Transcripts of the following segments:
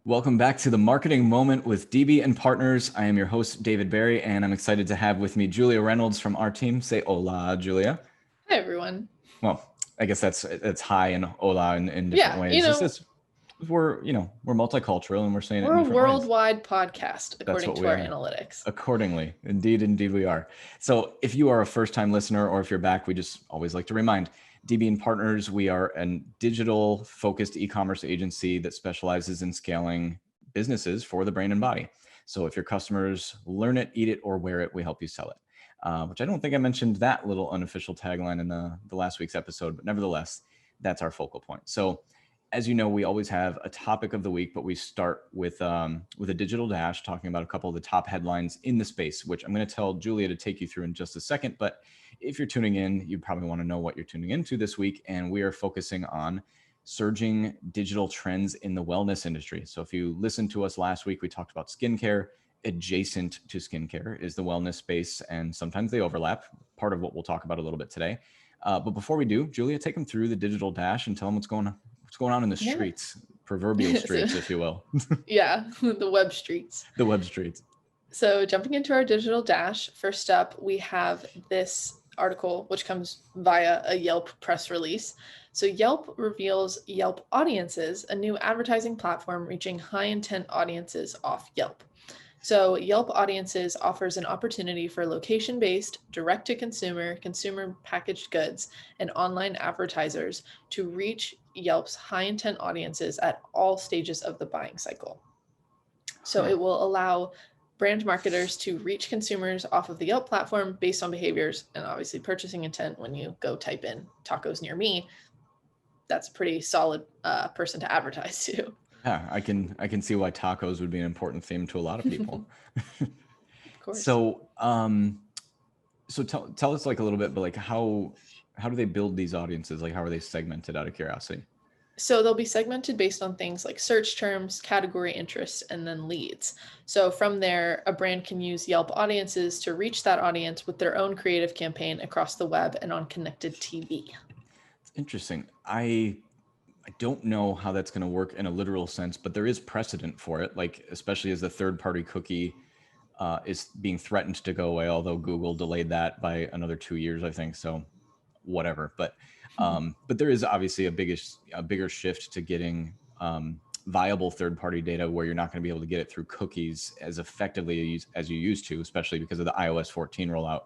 Welcome back to the Marketing Moment with DB and Partners. I am your host, David Berry, and I'm excited to have with me Julia Reynolds from our team. Say hola, Julia. Hi, everyone. Well, I guess that's hi and hola in different Yeah, ways. This is we're multicultural and we're saying it we're in a different ways. worldwide podcast, That's according what to we our are. analytics. Accordingly, indeed we are. So if you are a first-time listener or if you're back, we just always like to remind DB and Partners, we are a digital-focused e-commerce agency that specializes in scaling businesses for the brain and body. So if your customers learn it, eat it, or wear it, we help you sell it. Which I don't think I mentioned that little unofficial tagline in the last week's episode, but nevertheless, that's our focal point. So as you know, we always have a topic of the week, but we start with a digital dash, talking about a couple of the top headlines in the space, which I'm going to tell Julia to take you through in just a second. But if you're tuning in, you probably want to know what you're tuning into this week. And we are focusing on surging digital trends in the wellness industry. So if you listened to us last week, we talked about skincare. Adjacent to skincare is the wellness space, and sometimes they overlap. Part of what we'll talk about a little bit today. But before we do, Julia, take them through the digital dash and tell them what's going on in the streets, proverbial streets, if you will. Yeah, the web streets. The web streets. So jumping into our digital dash, first up, we have this article, which comes via a Yelp press release. So Yelp reveals Yelp Audiences, a new advertising platform reaching high intent audiences off Yelp. So Yelp Audiences offers an opportunity for location-based, direct-to-consumer, consumer packaged goods, and online advertisers to reach Yelp's high-intent audiences at all stages of the buying cycle. So it will allow brand marketers to reach consumers off of the Yelp platform based on behaviors and obviously purchasing intent. When you go type in tacos near me, that's a pretty solid person to advertise to. Yeah, I can see why tacos would be an important theme to a lot of people. Of course. So tell us like a little bit, but like how do they build these audiences? Like how are they segmented, out of curiosity? So they'll be segmented based on things like search terms, category interests, and then leads. So from there, a brand can use Yelp Audiences to reach that audience with their own creative campaign across the web and on connected TV. It's interesting. I don't know how that's going to work in a literal sense, but there is precedent for it, like especially as the third-party cookie is being threatened to go away, although Google delayed that by another 2 years, I think. So whatever. But there is obviously a bigger shift to getting viable third-party data where you're not going to be able to get it through cookies as effectively as you used to, especially because of the iOS 14 rollout.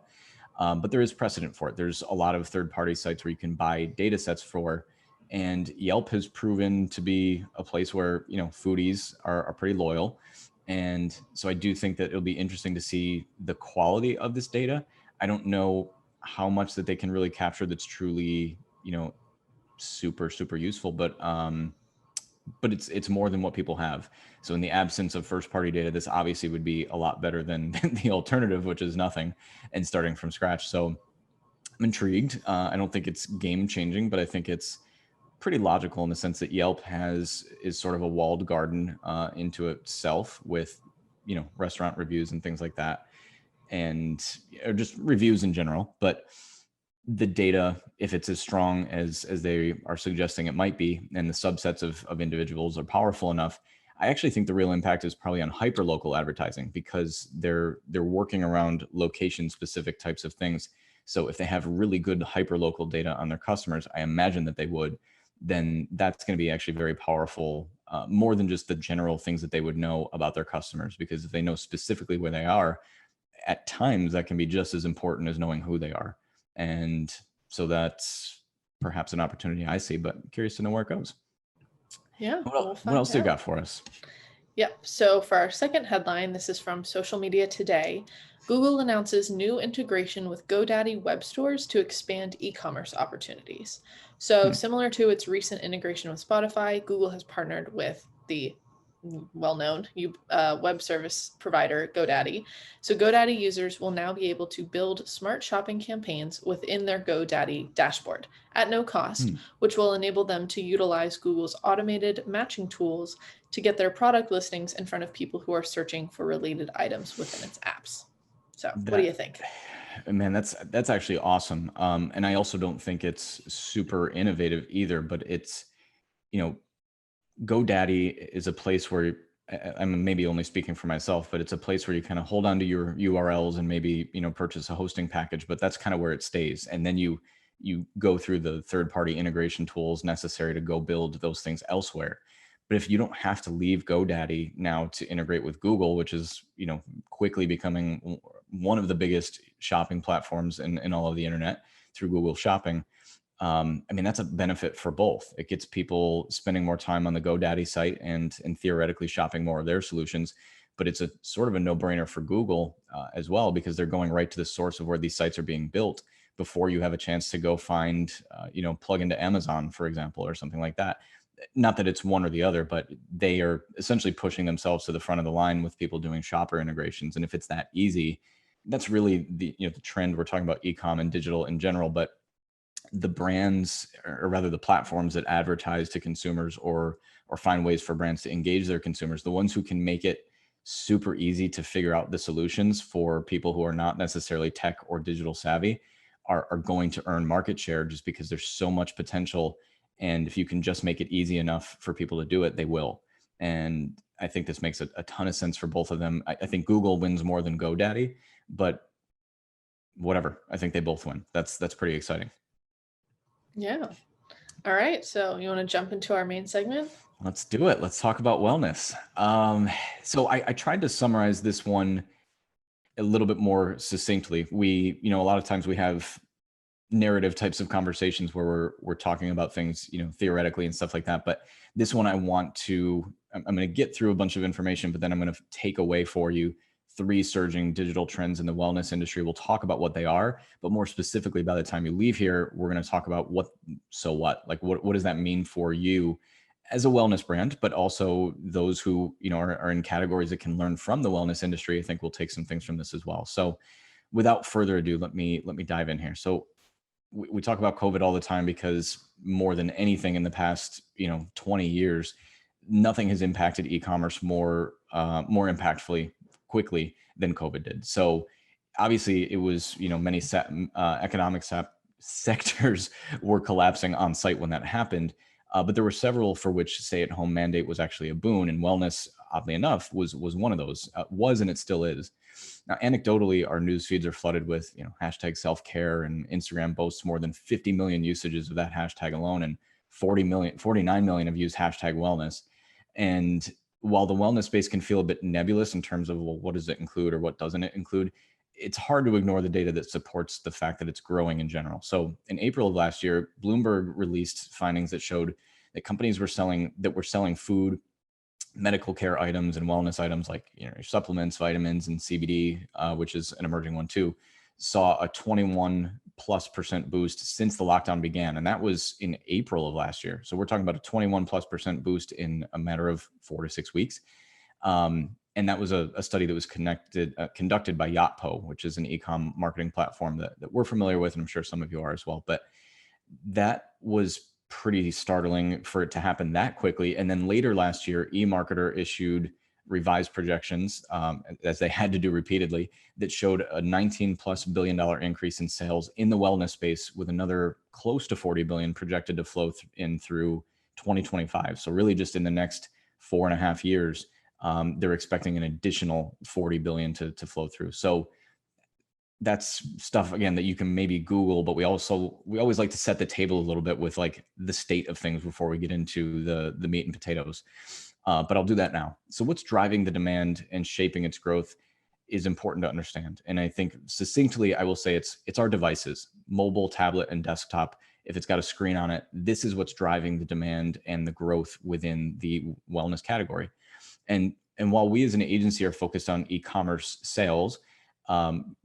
But there is precedent for it. There's a lot of third-party sites where you can buy data sets for, and Yelp has proven to be a place where, foodies are pretty loyal. And so I do think that it'll be interesting to see the quality of this data. I don't know how much that they can really capture that's truly, super, super useful, but it's more than what people have. So in the absence of first party data, this obviously would be a lot better than the alternative, which is nothing and starting from scratch. So I'm intrigued. I don't think it's game changing, but I think it's pretty logical in the sense that Yelp is sort of a walled garden into itself with, restaurant reviews and things like that, and or just reviews in general. But the data, if it's as strong as they are suggesting it might be, and the subsets of individuals are powerful enough, I actually think the real impact is probably on hyperlocal advertising, because they're working around location specific types of things. So if they have really good hyperlocal data on their customers, I imagine that they would, then that's going to be actually very powerful, more than just the general things that they would know about their customers. Because if they know specifically where they are, at times that can be just as important as knowing who they are. And so that's perhaps an opportunity I see, but I'm curious to know where it goes. Yeah. What else do you got for us? Yep. So for our second headline, this is from Social Media Today. Google announces new integration with GoDaddy web stores to expand e-commerce opportunities. So similar to its recent integration with Spotify, Google has partnered with the well-known web service provider GoDaddy. So GoDaddy users will now be able to build smart shopping campaigns within their GoDaddy dashboard at no cost, which will enable them to utilize Google's automated matching tools to get their product listings in front of people who are searching for related items within its apps. So what do you think? Man, that's actually awesome. And I also don't think it's super innovative either, but it's, GoDaddy is a place where I'm maybe only speaking for myself, but it's a place where you kind of hold on to your URLs and maybe, purchase a hosting package, but that's kind of where it stays. And then you go through the third-party integration tools necessary to go build those things elsewhere. But if you don't have to leave GoDaddy now to integrate with Google, which is, quickly becoming one of the biggest shopping platforms in all of the internet through Google Shopping, I mean, that's a benefit for both. It gets people spending more time on the GoDaddy site and theoretically shopping more of their solutions. But it's a sort of a no-brainer for Google as well, because they're going right to the source of where these sites are being built before you have a chance to go find, plug into Amazon, for example, or something like that. Not that it's one or the other, but they are essentially pushing themselves to the front of the line with people doing shopper integrations. And if it's that easy, that's really the trend. We're talking about e-com and digital in general, but the brands, or rather the platforms that advertise to consumers or find ways for brands to engage their consumers, the ones who can make it super easy to figure out the solutions for people who are not necessarily tech or digital savvy are going to earn market share, just because there's so much potential. And if you can just make it easy enough for people to do it, they will. And I think this makes a ton of sense for both of them. I think Google wins more than GoDaddy, but whatever. I think they both win. That's pretty exciting. Yeah. All right. So you want to jump into our main segment? Let's do it. Let's talk about wellness. So I tried to summarize this one a little bit more succinctly. We, a lot of times we have narrative types of conversations where we're talking about things, theoretically and stuff like that. But this one, I'm going to get through a bunch of information, but then I'm going to take away for you 3 surging digital trends in the wellness industry. We'll talk about what they are, but more specifically, by the time you leave here, we're going to talk about what does that mean for you as a wellness brand, but also those who, are in categories that can learn from the wellness industry. I think we'll take some things from this as well. So without further ado, let me dive in here. So we talk about COVID all the time because more than anything in the past, 20 years, nothing has impacted e-commerce more impactfully quickly than COVID did. So obviously it was, many economic sectors were collapsing on site when that happened. But there were several for which stay-at-home mandate was actually a boon, and wellness, oddly enough, was one of those. And it still is. Now, anecdotally, our news feeds are flooded with, hashtag self-care, and Instagram boasts more than 50 million usages of that hashtag alone, and 49 million have used hashtag wellness. And while the wellness space can feel a bit nebulous in terms of, well, what does it include or what doesn't it include, it's hard to ignore the data that supports the fact that it's growing in general. So in April of last year, Bloomberg released findings that showed that companies were selling food, medical care items, and wellness items like supplements, vitamins, and CBD, which is an emerging one too, saw a 21+% boost since the lockdown began, and that was in April of last year. So we're talking about a 21+% boost in a matter of 4 to 6 weeks. And that was a study that was conducted by Yotpo, which is an e-com marketing platform that we're familiar with, and I'm sure some of you are as well. But that was pretty startling for it to happen that quickly. And then later last year, eMarketer issued revised projections, as they had to do repeatedly, that showed a $19+ billion increase in sales in the wellness space, with another close to 40 billion projected to flow in through 2025. So really just in the next 4.5 years, they're expecting an additional 40 billion to flow through. So that's stuff, again, that you can maybe Google, but we always like to set the table a little bit with like the state of things before we get into the meat and potatoes. But I'll do that now. So what's driving the demand and shaping its growth is important to understand. And I think succinctly, I will say it's our devices, mobile, tablet, and desktop. If it's got a screen on it, this is what's driving the demand and the growth within the wellness category. And while we as an agency are focused on e-commerce sales,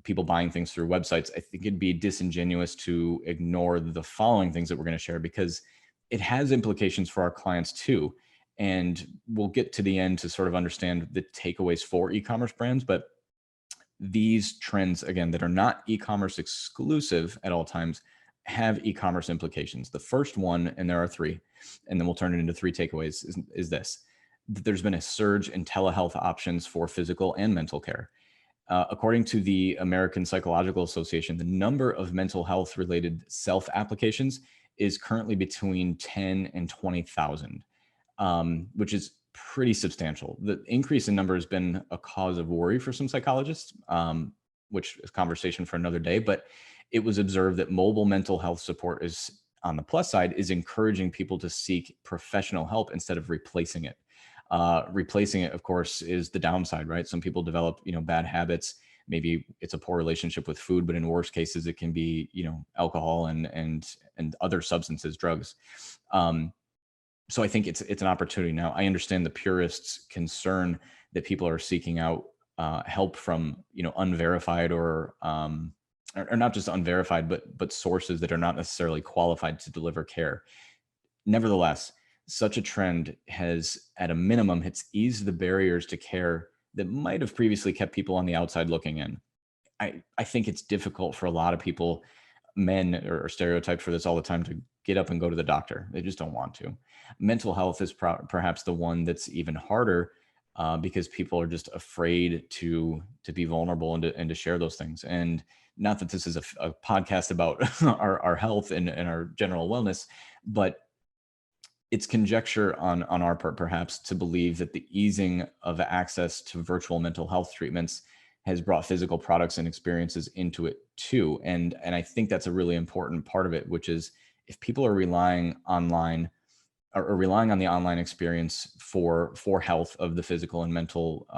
people buying things through websites, I think it'd be disingenuous to ignore the following things that we're going to share, because it has implications for our clients too. And we'll get to the end to sort of understand the takeaways for e-commerce brands. But these trends, again, that are not e-commerce exclusive at all times, have e-commerce implications. The first one, and there are 3, and then we'll turn it into 3 takeaways, is this: that there's been a surge in telehealth options for physical and mental care. According to the American Psychological Association, the number of mental health related self applications is currently between 10 and 20,000, which is pretty substantial. The increase in number has been a cause of worry for some psychologists, which is a conversation for another day. But it was observed that mobile mental health support is, on the plus side, is encouraging people to seek professional help instead of replacing it. Replacing it, of course, is the downside, right? Some people develop, bad habits. Maybe it's a poor relationship with food, but in worst cases, it can be, alcohol and other substances, drugs. So I think it's an opportunity now. I understand the purists' concern that people are seeking out help from unverified or not just unverified, but sources that are not necessarily qualified to deliver care. Nevertheless, such a trend has, at a minimum, it's eased the barriers to care that might have previously kept people on the outside looking in. I think it's difficult for a lot of people, men are stereotyped for this all the time, to get up and go to the doctor. They just don't want to. Mental health is perhaps the one that's even harder because people are just afraid to be vulnerable and to share those things. And not that this is a podcast about our health and our general wellness, but it's conjecture on our part, perhaps, to believe that the easing of access to virtual mental health treatments has brought physical products and experiences into it too. And I think that's a really important part of it, which is if people are relying online or relying on the online experience for health of the physical and mental,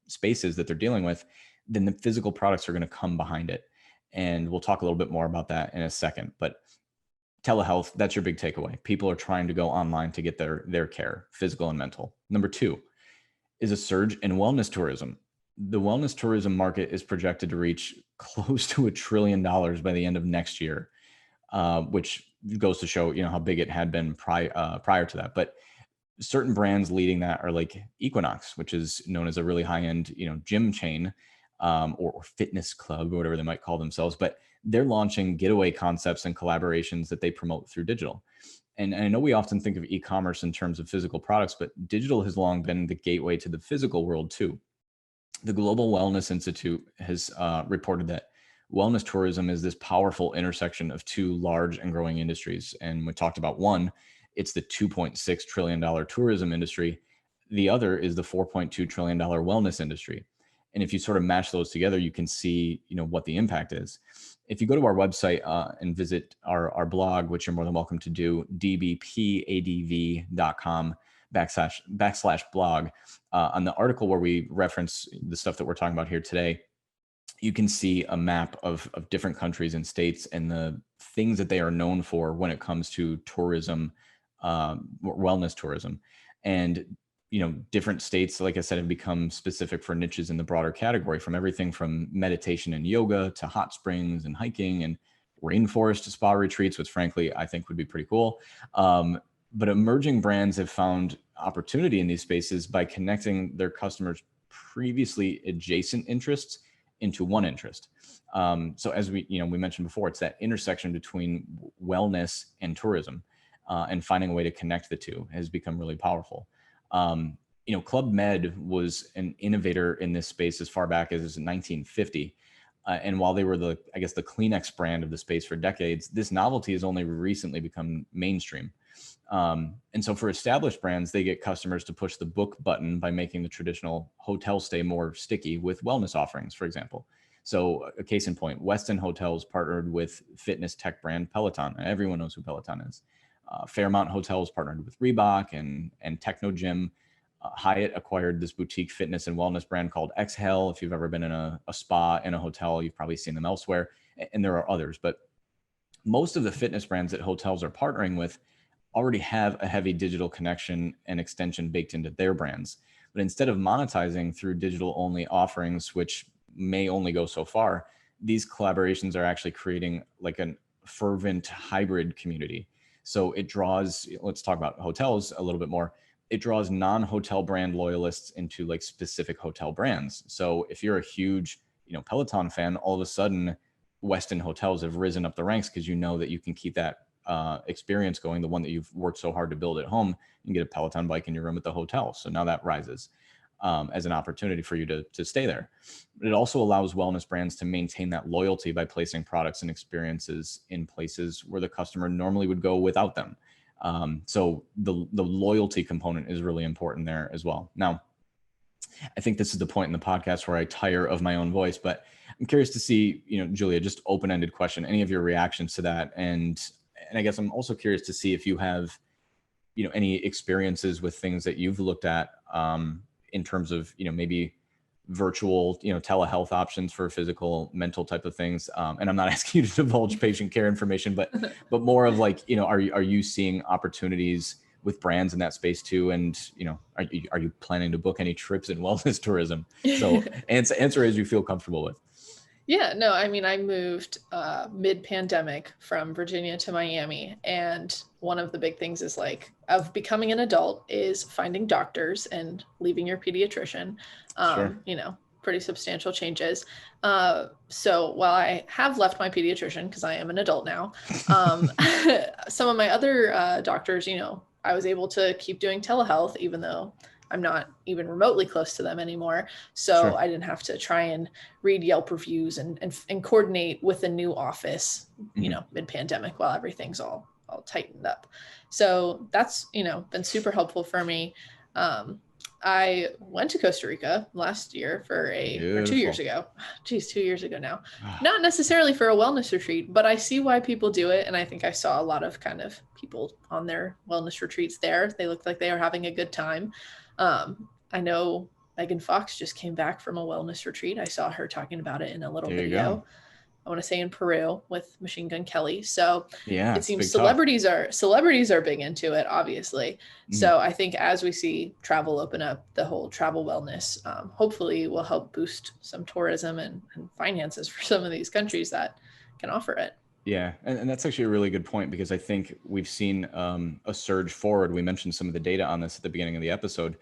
spaces that they're dealing with, then the physical products are going to come behind it. And we'll talk a little bit more about that in a second. But telehealth, that's your big takeaway. People are trying to go online to get their care, physical and mental. Number two is a surge in wellness tourism. The wellness tourism market is projected to reach close to $1 trillion by the end of next year, which goes to show, how big it had been prior to that. But certain brands leading that are like Equinox, which is known as a really high-end, gym chain or fitness club or whatever they might call themselves. But they're launching getaway concepts and collaborations that they promote through digital. And I know we often think of e-commerce in terms of physical products, but digital has long been the gateway to the physical world too. The Global Wellness Institute has reported that wellness tourism is this powerful intersection of two large and growing industries. And we talked about one, it's the $2.6 trillion tourism industry. The other is the $4.2 trillion wellness industry. And if you sort of match those together, you can see, what the impact is. If you go to our website and visit our blog, which you're more than welcome to do, dbpadv.com/blog, on the article where we reference the stuff that we're talking about here today, you can see a map of different countries and states and the things that they are known for when it comes to tourism, wellness tourism. And different states, like I said, have become specific for niches in the broader category, from everything from meditation and yoga to hot springs and hiking and rainforest spa retreats, which frankly, I think would be pretty cool. But emerging brands have found opportunity in these spaces by connecting their customers' previously adjacent interests into one interest. So as we mentioned before, it's that intersection between wellness and tourism, and finding a way to connect the two has become really powerful. Club Med was an innovator in this space as far back as 1950. And while they were the Kleenex brand of the space for decades, this novelty has only recently become mainstream. And so for established brands, they get customers to push the book button by making the traditional hotel stay more sticky with wellness offerings, for example. So a case in point, Westin Hotels partnered with fitness tech brand Peloton. Everyone knows who Peloton is. Fairmont Hotels partnered with Reebok and Techno Gym. Hyatt acquired this boutique fitness and wellness brand called Exhale. If you've ever been in a spa in a hotel, you've probably seen them elsewhere. And there are others. But most of the fitness brands that hotels are partnering with already have a heavy digital connection and extension baked into their brands. But instead of monetizing through digital-only offerings, which may only go so far, these collaborations are actually creating like a fervent hybrid community. So it draws, let's talk about hotels a little bit more. It draws non-hotel brand loyalists into like specific hotel brands. So if you're a huge, Peloton fan, all of a sudden Westin Hotels have risen up the ranks because you know that you can keep that experience going, the one that you've worked so hard to build at home. You can get a Peloton bike in your room at the hotel. So now that rises as an opportunity for you to stay there. But it also allows wellness brands to maintain that loyalty by placing products and experiences in places where the customer normally would go without them. So the loyalty component is really important there as well. Now, I think this is the point in the podcast where I tire of my own voice, but I'm curious to see, Julia, just open-ended question, any of your reactions to that. And I guess I'm also curious to see if you have, any experiences with things that you've looked at in terms of, maybe virtual, telehealth options for physical, mental type of things. And I'm not asking you to divulge patient care information, but more of like, are you seeing opportunities with brands in that space too? And, are you planning to book any trips in wellness tourism? So answer as you feel comfortable with. Yeah, no, I mean, I moved mid-pandemic from Virginia to Miami. And one of the big things is of becoming an adult is finding doctors and leaving your pediatrician. Sure. Pretty substantial changes. So while I have left my pediatrician, because I am an adult now, some of my other doctors, I was able to keep doing telehealth, even though I'm not even remotely close to them anymore. So Sure. I didn't have to try and read Yelp reviews and coordinate with a new office, mid-pandemic while everything's all tightened up. So that's, been super helpful for me. I went to Costa Rica last year or 2 years ago. Geez, 2 years ago now. Not necessarily for a wellness retreat, but I see why people do it. And I think I saw a lot of kind of people on their wellness retreats there. They looked like they were having a good time. I know Megan Fox just came back from a wellness retreat. I saw her talking about it in a little video. I want to say in Peru with Machine Gun Kelly. So yeah, it seems celebrities are big into it, obviously. Mm-hmm. So I think as we see travel open up, the whole travel wellness, hopefully will help boost some tourism and finances for some of these countries that can offer it. Yeah. And that's actually a really good point, because I think we've seen a surge forward. We mentioned some of the data on this at the beginning of the episode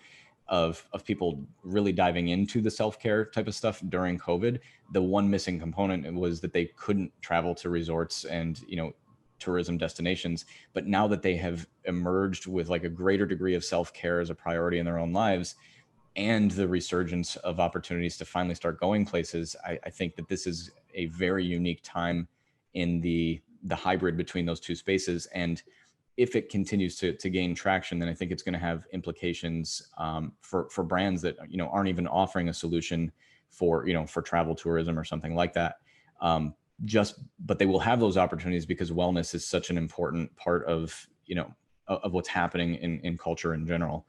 of people really diving into the self-care type of stuff during COVID. The one missing component was that they couldn't travel to resorts and, tourism destinations. But now that they have emerged with like a greater degree of self-care as a priority in their own lives, and the resurgence of opportunities to finally start going places, I think that this is a very unique time in the hybrid between those two spaces. And if it continues to gain traction, then I think it's going to have implications for brands that, aren't even offering a solution for travel tourism or something like that. But they will have those opportunities because wellness is such an important part of, of what's happening in culture in general.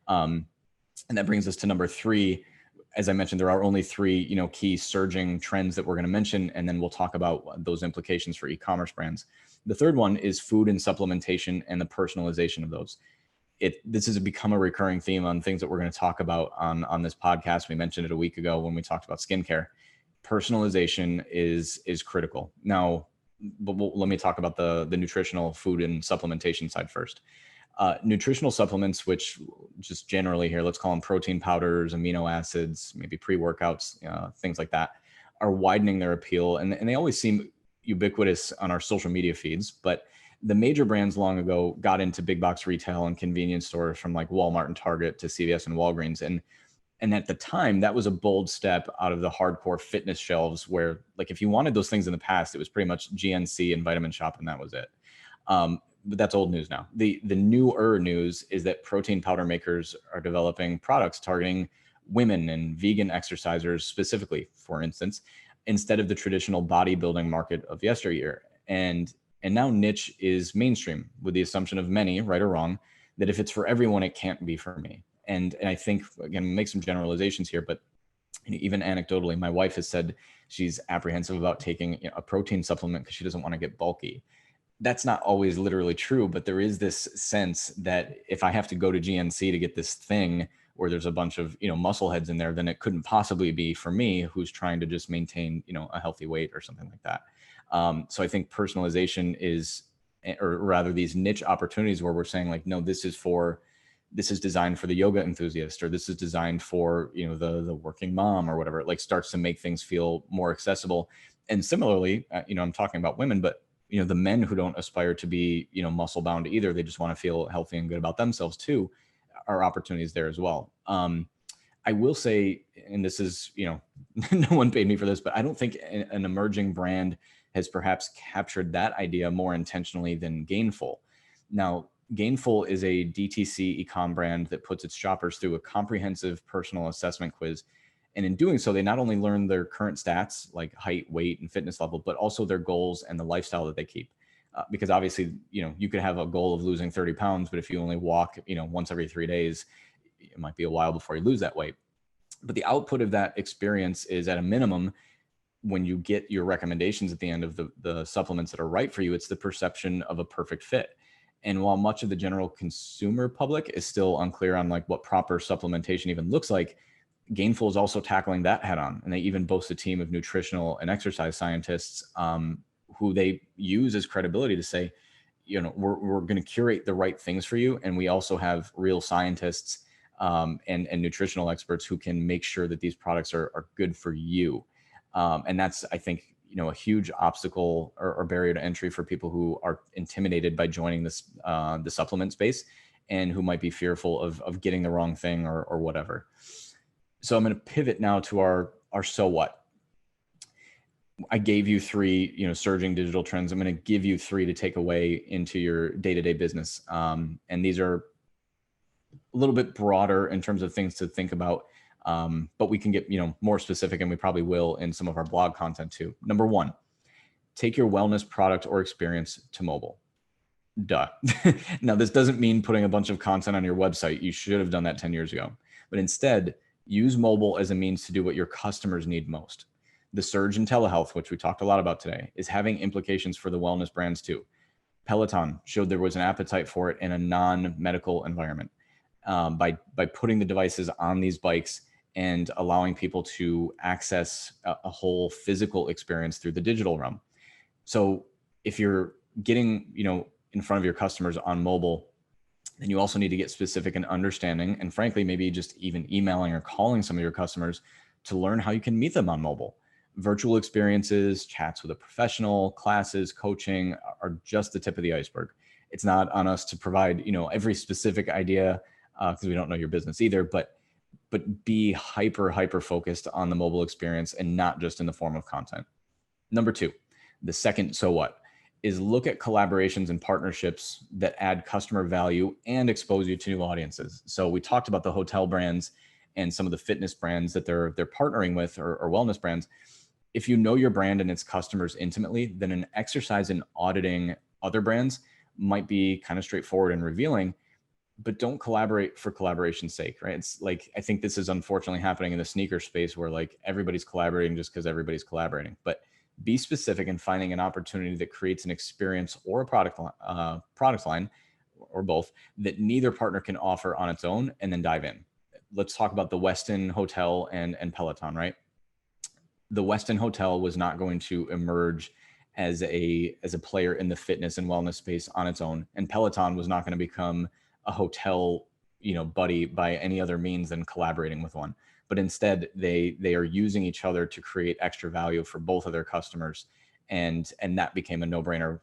And that brings us to number 3. As I mentioned, there are only 3, key surging trends that we're going to mention, and then we'll talk about those implications for e-commerce brands. The third one is food and supplementation and the personalization of those. This has become a recurring theme on things that we're going to talk about on this podcast. We mentioned it a week ago when we talked about skincare. Personalization is critical. Now, but let me talk about the nutritional food and supplementation side first. Nutritional supplements, which just generally here, let's call them protein powders, amino acids, maybe pre-workouts, things like that, are widening their appeal. And they always seem ubiquitous on our social media feeds. But the major brands long ago got into big box retail and convenience stores, from like Walmart and Target to CVS and Walgreens. And at the time, that was a bold step out of the hardcore fitness shelves, where like if you wanted those things in the past, it was pretty much GNC and Vitamin Shop, and that was it. But that's old news now. The newer news is that protein powder makers are developing products targeting women and vegan exercisers specifically, for instance, instead of the traditional bodybuilding market of yesteryear. And now niche is mainstream, with the assumption of many, right or wrong, that if it's for everyone, it can't be for me. And I think, again, make some generalizations here, but even anecdotally, my wife has said she's apprehensive about taking a protein supplement because she doesn't want to get bulky. That's not always literally true, but there is this sense that if I have to go to GNC to get this thing where there's a bunch of, muscle heads in there, then it couldn't possibly be for me, who's trying to just maintain, a healthy weight or something like that. So I think personalization is, or rather these niche opportunities where we're saying like, no, this is designed for the yoga enthusiast, or this is designed for, the working mom or whatever. It like starts to make things feel more accessible. And similarly, I'm talking about women, but the men who don't aspire to be, muscle bound either, they just want to feel healthy and good about themselves too, are opportunities there as well. I will say, and this is, no one paid me for this, but I don't think an emerging brand has perhaps captured that idea more intentionally than Gainful. Now, Gainful is a DTC e-com brand that puts its shoppers through a comprehensive personal assessment quiz. And in doing so, they not only learn their current stats like height, weight, and fitness level, but also their goals and the lifestyle that they keep. Because obviously, you could have a goal of losing 30 pounds, but if you only walk, once every 3 days, it might be a while before you lose that weight. But the output of that experience is, at a minimum, when you get your recommendations at the end of the supplements that are right for you, it's the perception of a perfect fit. And while much of the general consumer public is still unclear on like what proper supplementation even looks like, Gainful is also tackling that head on. And they even boast a team of nutritional and exercise scientists who they use as credibility to say, we're going to curate the right things for you. And we also have real scientists and nutritional experts who can make sure that these products are good for you. And that's, I think, a huge obstacle or barrier to entry for people who are intimidated by joining this the supplement space and who might be fearful of getting the wrong thing or whatever. So I'm going to pivot now to our so what. I gave you 3, surging digital trends. I'm going to give you 3 to take away into your day-to-day business. And these are a little bit broader in terms of things to think about. But we can get, more specific, and we probably will in some of our blog content too. Number 1, take your wellness product or experience to mobile. Duh. Now, this doesn't mean putting a bunch of content on your website. You should have done that 10 years ago. But instead, use mobile as a means to do what your customers need most. The surge in telehealth, which we talked a lot about today, is having implications for the wellness brands too. Peloton showed there was an appetite for it in a non-medical environment by putting the devices on these bikes and allowing people to access a whole physical experience through the digital realm. So if you're getting, in front of your customers on mobile, then you also need to get specific and understanding, and frankly, maybe just even emailing or calling some of your customers to learn how you can meet them on mobile. Virtual experiences, chats with a professional, classes, coaching are just the tip of the iceberg. It's not on us to provide, every specific idea because we don't know your business either, but be hyper focused on the mobile experience and not just in the form of content. Number 2, the second so what is look at collaborations and partnerships that add customer value and expose you to new audiences. So we talked about the hotel brands and some of the fitness brands that they're partnering with or wellness brands. If you know your brand and its customers intimately, then an exercise in auditing other brands might be kind of straightforward and revealing, but don't collaborate for collaboration's sake, right? It's like, I think this is unfortunately happening in the sneaker space where like everybody's collaborating just because everybody's collaborating. But be specific in finding an opportunity that creates an experience or a product line or both that neither partner can offer on its own, and then dive in. Let's talk about the Westin Hotel and Peloton, right? The Westin Hotel was not going to emerge as a player in the fitness and wellness space on its own, and Peloton was not going to become a hotel, buddy by any other means than collaborating with one. But instead, they are using each other to create extra value for both of their customers, and that became a no-brainer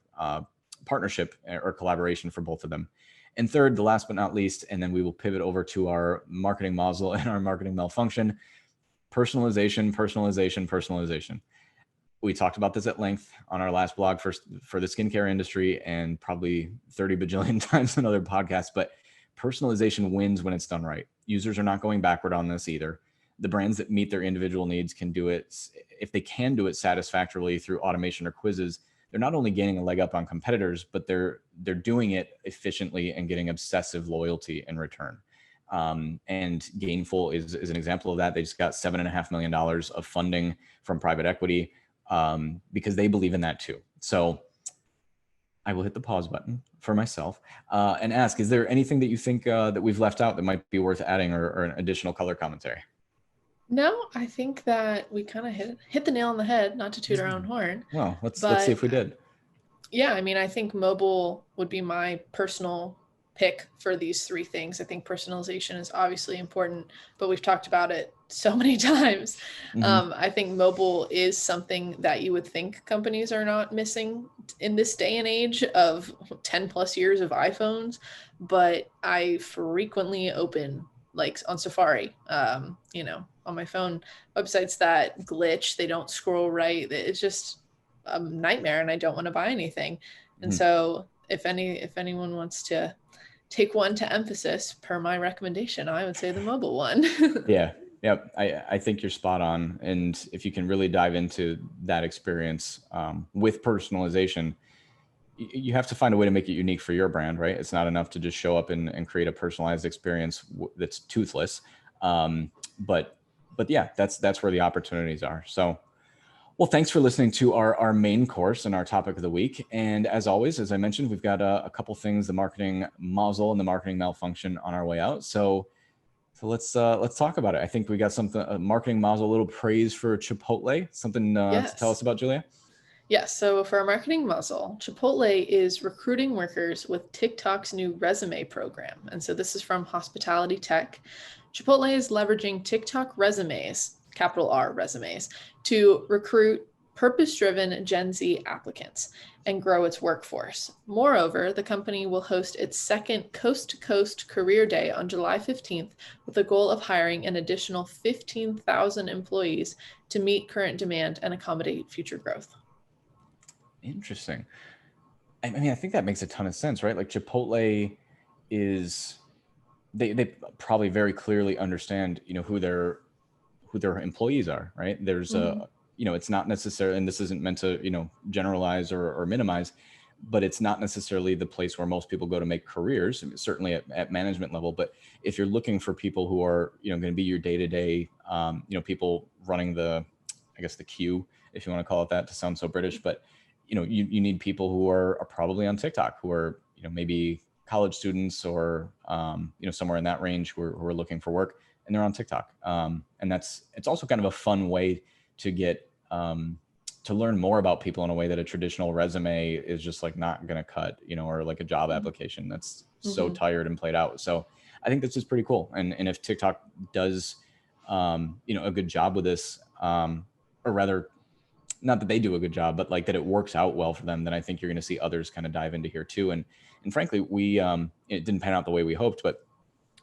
partnership or collaboration for both of them. And third, the last but not least, and then we will pivot over to our marketing mazel and our marketing malfunction: personalization. We talked about this at length on our last blog for the skincare industry, and probably 30 bajillion times in other podcasts. But personalization wins when it's done right. Users are not going backward on this either. The brands that meet their individual needs can do it. If they can do it satisfactorily through automation or quizzes, they're not only gaining a leg up on competitors, but they're doing it efficiently and getting obsessive loyalty in return. And Gainful is an example of that. They just got $7.5 million of funding from private equity because they believe in that too. So I will hit the pause button for myself and ask, is there anything that you think that we've left out that might be worth adding or an additional color commentary? No, I think that we kind of hit the nail on the head, not to toot our own horn. Well, let's see if we did. Yeah, I mean, I think mobile would be my personal pick for these 3 things. I think personalization is obviously important, but we've talked about it so many times. Mm-hmm. I think mobile is something that you would think companies are not missing in this day and age of 10 plus years of iPhones, but I frequently open, like on Safari, on my phone, websites that glitch, they don't scroll right. It's just a nightmare, and I don't want to buy anything. And so if anyone wants to take one to emphasis per my recommendation, I would say the mobile one. Yeah. Yep. I think you're spot on. And if you can really dive into that experience with personalization, you have to find a way to make it unique for your brand, right? It's not enough to just show up and create a personalized experience that's toothless. But yeah, that's where the opportunities are. So, well, thanks for listening to our main course and our topic of the week. And as always, as I mentioned, we've got a couple things, the marketing muzzle and the marketing malfunction on our way out. So let's talk about it. I think we got something, a marketing muzzle, a little praise for Chipotle, something Yes. to tell us about, Julia? Yes. So for our marketing muzzle, Chipotle is recruiting workers with TikTok's new resume program. And so this is from Hospitality Tech. Chipotle is leveraging TikTok resumes, capital R resumes, to recruit purpose-driven Gen Z applicants and grow its workforce. Moreover, the company will host its second Coast to Coast Career Day on July 15th with the goal of hiring an additional 15,000 employees to meet current demand and accommodate future growth. Interesting. I mean, I think that makes a ton of sense, right? Like Chipotle is, they probably very clearly understand, who their employees are, right? There's it's not necessarily, and this isn't meant to, generalize or minimize, but it's not necessarily the place where most people go to make careers, certainly at management level. But if you're looking for people who are, going to be your day-to-day, people running the queue, if you want to call it that, to sound so British, but you need people who are probably on TikTok, who are, maybe college students or, somewhere in that range who are looking for work, and they're on TikTok. And it's also kind of a fun way to get, to learn more about people in a way that a traditional resume is just like not going to cut, or like a job application that's so tired and played out. So I think this is pretty cool. And if TikTok does, a good job with this, or rather, not that they do a good job, but like that it works out well for them, then I think you're going to see others kind of dive into here too. And frankly, we, it didn't pan out the way we hoped, but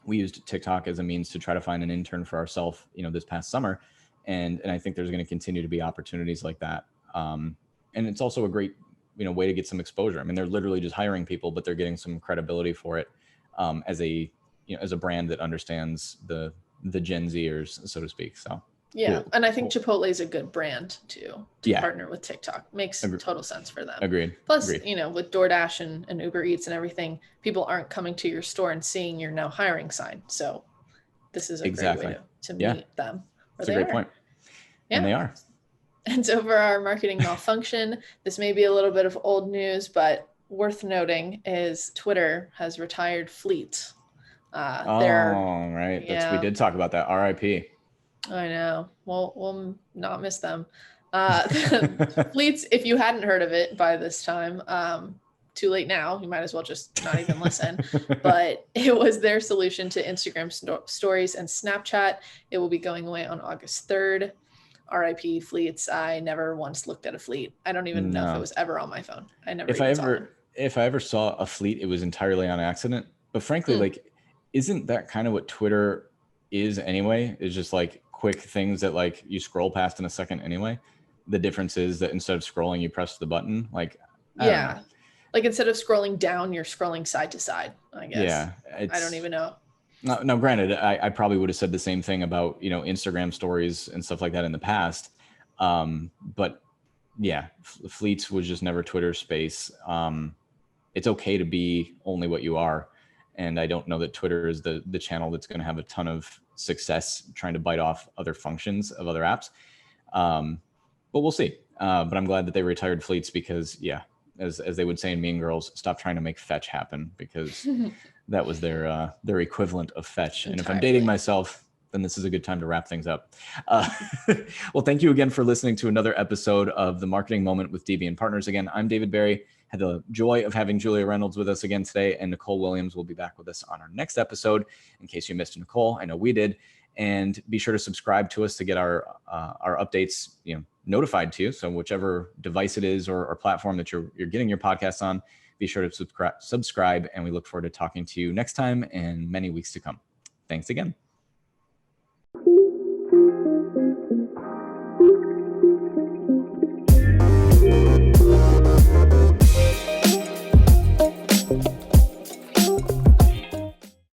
we used TikTok as a means to try to find an intern for ourselves, this past summer. And I think there's going to continue to be opportunities like that. And it's also a great, way to get some exposure. I mean, they're literally just hiring people, but they're getting some credibility for it, as a brand that understands the Gen Zers, so to speak. So. Yeah. Cool. And I think Chipotle is a good brand to partner with TikTok. Makes total sense for them. Agreed. Plus, with DoorDash and Uber Eats and everything, people aren't coming to your store and seeing your now hiring sign. So this is a great way to meet them. That's a great point. Yeah. And they are. And so for our marketing malfunction, this may be a little bit of old news, but worth noting is Twitter has retired Fleet. Right. Yeah. We did talk about that. RIP. I know. We'll not miss them. Fleets, if you hadn't heard of it by this time, too late now. You might as well just not even listen. But it was their solution to Instagram stories and Snapchat. It will be going away on August 3rd. RIP Fleets. I never once looked at a fleet. I don't even know if it was ever on my phone. If I ever saw a fleet, it was entirely on accident. But frankly, like, isn't that kind of what Twitter is anyway? Is just like quick things that like you scroll past in a second anyway. The difference is that instead of scrolling, you press the button. Like, I don't know. Like instead of scrolling down, you're scrolling side to side, I guess. Yeah. I don't even know. No, granted, I probably would have said the same thing about, Instagram stories and stuff like that in the past. But yeah, Fleets was just never Twitter's space. It's okay to be only what you are. And I don't know that Twitter is the channel that's going to have a ton of success trying to bite off other functions of other apps. But we'll see. But I'm glad that they retired Fleets because, as they would say in Mean Girls, stop trying to make fetch happen, because that was their equivalent of fetch. And if I'm dating myself, then this is a good time to wrap things up. Well, thank you again for listening to another episode of The Marketing Moment with DB and Partners. Again, I'm David Berry. Had the joy of having Julia Reynolds with us again today, and Nicole Williams will be back with us on our next episode. In case you missed Nicole, I know we did. And be sure to subscribe to us to get our updates, notified to you. So whichever device it is or platform that you're getting your podcasts on, be sure to subscribe. And we look forward to talking to you next time and many weeks to come. Thanks again.